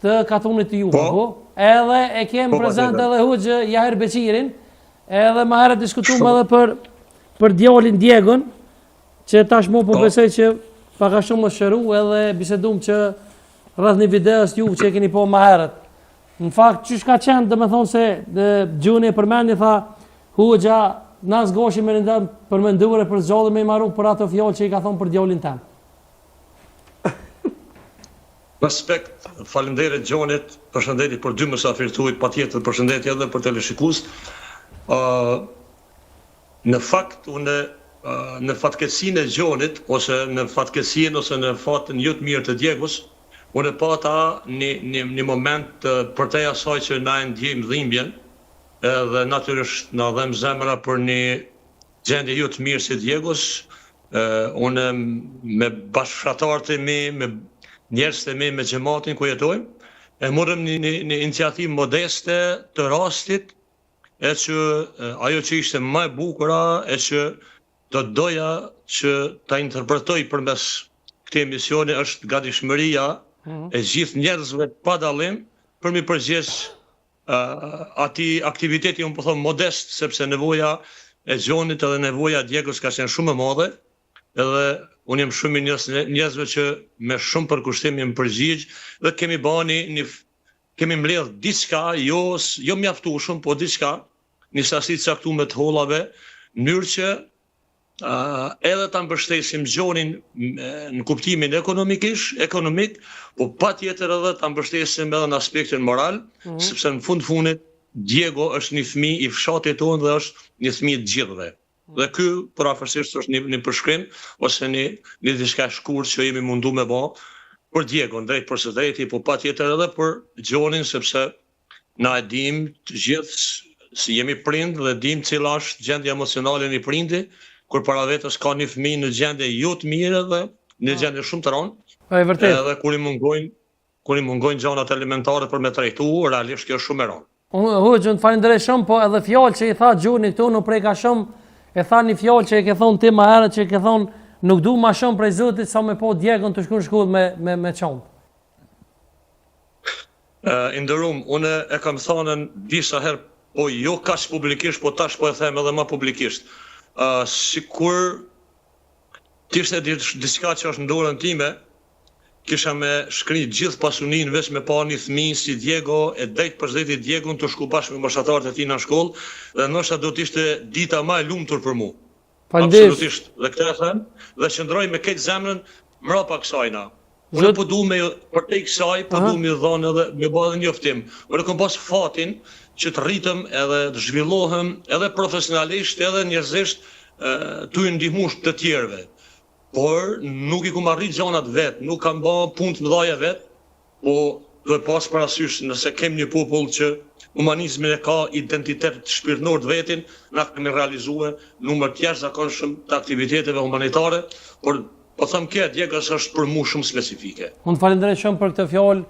të katunit të juve, po? Edhe e kemë prezent edhe Hoxhë Jahir Beqirin, edhe më herët diskutuam edhe për djalin Diegon, që tashmë po besoj që pak a shumë është shëru edhe bisedum që rreth një videos juve që e keni po më herët. Në fakt, çish ka qenë, domethënë se Gjuni e përmendi, tha Hoxha na zgjoshi me ndër përmenduar për zgjallën me marrë për ato fjalë që i ka thonë për djalin tan. Respekt, faleminderit Gjonit, përshëndetje për dy mysafirë tuaj, patjetër përshëndetje edhe për teleshikues. Në fakt, unë në fatkeqësinë e Gjonit, ose në fatkeqësinë ose në fatin jo të mirë të Diegos, unë pata një moment për te asaj që na e ndjejmë dhimbjen, edhe natyrisht na dhem zemra për një gjendje jo të mirë si Diegos. Unë me bashkëfratarët e mi, me njerëzit e mi, me xhamatin ku jetojmë, e morëm një iniciativë modeste të rastit, e që ajo që ishte më e bukura, e që do doja që ta interpretoj përmes këtij emisioni është gatishmëria e gjithë njerëzve pa dallim për mi përgjegjës atij aktiviteti, unë po them modest, sepse nevoja e Gjonit edhe nevoja e Diegos ka qenë shumë e madhe, edhe unë jam shumë i njerëzve që me shumë përkushtim jam përgjigj dhe kemi mbledh diçka, jo mjaftueshëm, po diçka, një sasi të caktuar të hollave, në mënyrë që edhe ta mbështesim Gjonin në kuptimin ekonomik, po patjetër edhe ta mbështesim edhe në aspektin moral, sepse në fundit Diego është një fëmijë i fshatit tonë dhe është një fëmijë të gjithëve. Dhe ky përafërsisht është një përshkrim ose një diçka shkurt që jemi mundu me bë për Diegon, drejt për së drejti, po patjetër edhe për Gjonin, sepse na e dim të gjithë si jemi prind dhe dim cila është gjendja emocionale e një prindi, kur para vetës ka një fëmijë në gjendje jo të mirë dhe në gjendje shumë të rëndë. Edhe kur i mungojnë gjanat elementare për me trajtu, realisht kjo është shumë e rëndë. Hoxhën falenderoj shumë, po edhe fjalë që i tha Gjuni këtu nuk prej ka shumë, e tha një fjalë që e ke thonë ti më herët, që e ke thonë nuk du ma shumë prej Zotit sa me po Diegon të shkon në shkollë me çont. Nderuam, unë e kam thënë disa herë, po jo kaq publikisht, po tash po e them edhe më publikisht. Sikur t'ishte diçka që është në dorën time, kisha me shkrit gjithë pasuninë veç me pa një fëmijë si Diego, e drejt për drejti Diegon të shku bashkë me bashkëtarët e tij në shkollë, dhe ndoshta do të ishte dita më e lumtur për mua. Absolutisht. Dhe këtë e them, dhe qëndroj me këtë zemrën mbrapa kësajna. Unë po du me për te kësaj, po du me dhënë edhe me bë edhe njoftim. Unë kam pas fatin që të rritëm edhe të zhvillohem edhe profesionalisht edhe njerëzisht të ndihmush të tjerëve. Por nuk i kam arrit gjanat vet, nuk kam bë punë të mëdha vet, po duhet pas parasysh nëse kem një popull që humanizmi e ka identitet shpirtënor të vetin, na kemi realizuar numër të jashtëzakonshëm të aktiviteteve humanitare, por po them që Diegos është për mua shumë specifike. Unë falenderoj shumë për këtë fjalë,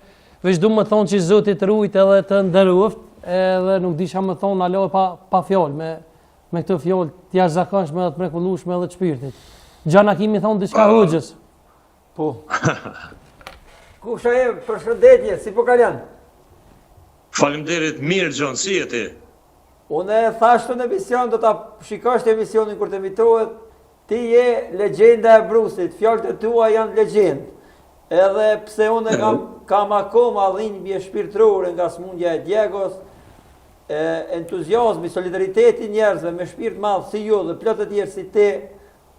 veç du më thonë që Zoti të rujt edhe të nderuft, edhe nuk disha më thonë alo pa fjalë, me këtë fjalë të jashtëzakonshme edhe të mrekullueshme edhe të shpirtit. Gjana kimi thonë diçka Hoxhës. Po. Kusha e përshëndetje, si po kaljan? Faleminderit, mirë Gjon, si je ti? Unë e thashtë në emision, do ta shikosh të emisionin kur të emitohet, ti je legjenda e Brusit, fjalët e tua janë legjend. Edhe pse unë kam akoma dhimbje shpirtërore nga smundja e Diegos, entuziazmi, solidariteti njerëzve me shpirt madh si ju dhe plot të tjerë si ti,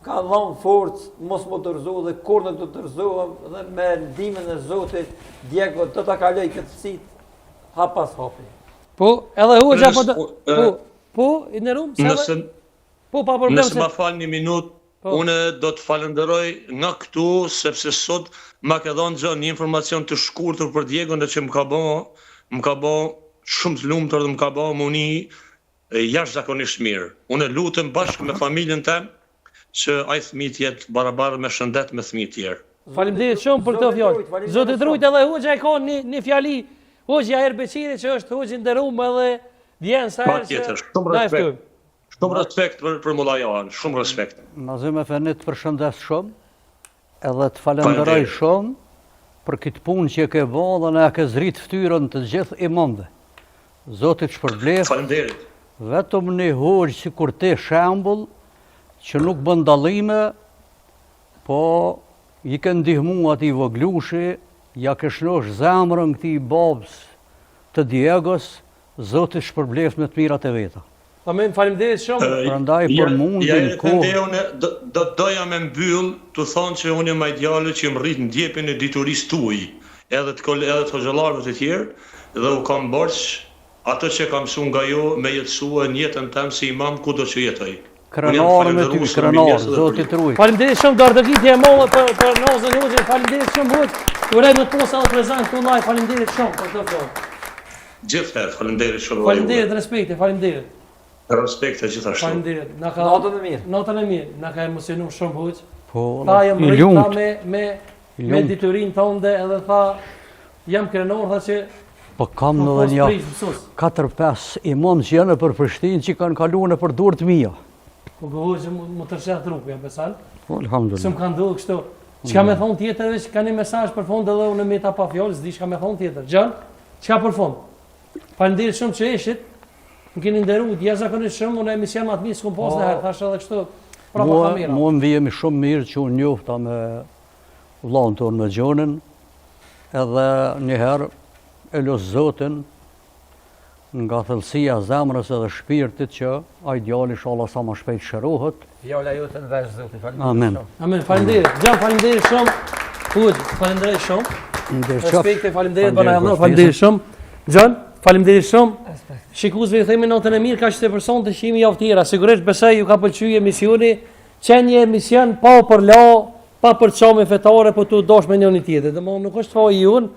ka dhënë forcë, mos më dorëzohu dhe kur nuk do të dorëzohem, dhe me ndihmën e Zotit, Diego do ta kaloj këtë sit hap pas hapi. Po, edhe Hoxha po, i nderuam se po pa problem. Nëse ma fal një minutë, unë do të falenderoj nga këtu, sepse sot ma ka dhënë Gjon një informacion të shkurtër për Diegon dhe që më ka bë shumë të lumtur dhe më ka bë muni jashtëzakonisht mirë. Unë lutem bashkë me familjen tim që ai fëmijë të jetë barabartë me shëndet me fëmijë tjerë. Faleminderit shumë për këtë fjalë. Zoti të rujt edhe Hoxha e ka një fjali, Hoxha Jahir Beqiri që është Hoxhi nderuar edhe vjen sa herë. Shumë respekt për mullajan, shumë respekt. Mazë me fenit përshëndes shumë, edhe të falenderoj shumë për këtë punë që e ke bë dhe na ke zrit ftyrën të gjithë imamëve. Zotit shpërbleft. Faleminderit. Vetëm një hoqë si kur te shembull që nuk bën dallime, po i ke ndihmu ati voglushi, ja ke shnosh zemrën këtij babës të Diegos, Zoti shpërbleft me të mirat e veta. Amen, faleminderit shumë. Prandaj për mundin kohë. Doja me mbyll të thonë që unë jam ai djalë që më rrit ndjepjen e diturisë tuaj, edhe të xhallarëve të tjerë, dhe u kam borx ato që kam mësuar nga ju me jetësua në jetën tëmë si imam kudo që jetoj. Krenar me ty, krenar, Zoti të ruaj. Faleminderit shumë dardëgitje e molle për nozën hoxhën. Faleminderit shumë hoxh. Uroj më të posa edhe prezant këtu live. Faleminderit shumë për këtë fjalë. Gjithherë, faleminderit shumë. Faleminderit, respekte, faleminderit. Respekte gjithashtu. Faleminderit. Na ka Natën e mirë. Natën e mirë. Na ka emocionuar shumë hoxh. Po, Tha jam i rrit lumt. me diturinë tonde edhe tha jam krenar tha që Po kam nuk edhe pos një prish mësues. 4-5 imam që janë për Prishtinë që kanë kaluar në për dorë të mia. Po hoxh më tërshet trupi jam besan. Po, alhamdulillah. S'm kanë ndodhur kështu. Çka më thon tjetër veç ka një mesazh për fund edhe unë me ta pa fjalë, s'di çka më thon tjetër. Xhan, çka për fund? Faleminderit shumë që ishit. Më keni nderuar jashtëzakonisht shumë, unë emision më të mirë s'kum pas në herë, thash edhe kështu. Prapa kamera. Mua më vijemi shumë mirë që unë njofta me vllahun tonë me Gjonën, edhe njëherë e los Zotin nga thellësia e zemrës edhe shpirtit që ai djali inshallah sa më shpejt shërohet. Fjala jote në vesh Zoti. Amen. Amen, faleminderit. Xhan, faleminderit shumë. Hoxh, faleminderit shumë. Respekte, faleminderit bana Allah, faleminderit shumë. Xhan, faleminderit shumë. Shikuesve ju themi natën e mirë, kaq të personë të shihemi javë tjera. Sigurisht besoj ju ka pëlqyer emisioni, që një emision pa për la, pa për çome fetare, po tu dosh me njëri tjetër. Domthonë nuk është faji jon,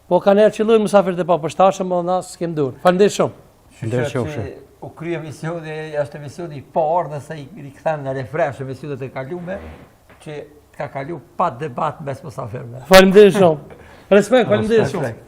po kanë ardhur qëllojnë musafirët e papërshtatshëm, po na s'kem dur. Faleminderit shumë. Faleminderit shumë. U krye emisioni, është emisioni i parë dhe sa i rikthem në refresh emisionet e kaluara që ka kalu pa debat mes musafirëve. Faleminderit shumë. Respekt, faleminderit shumë.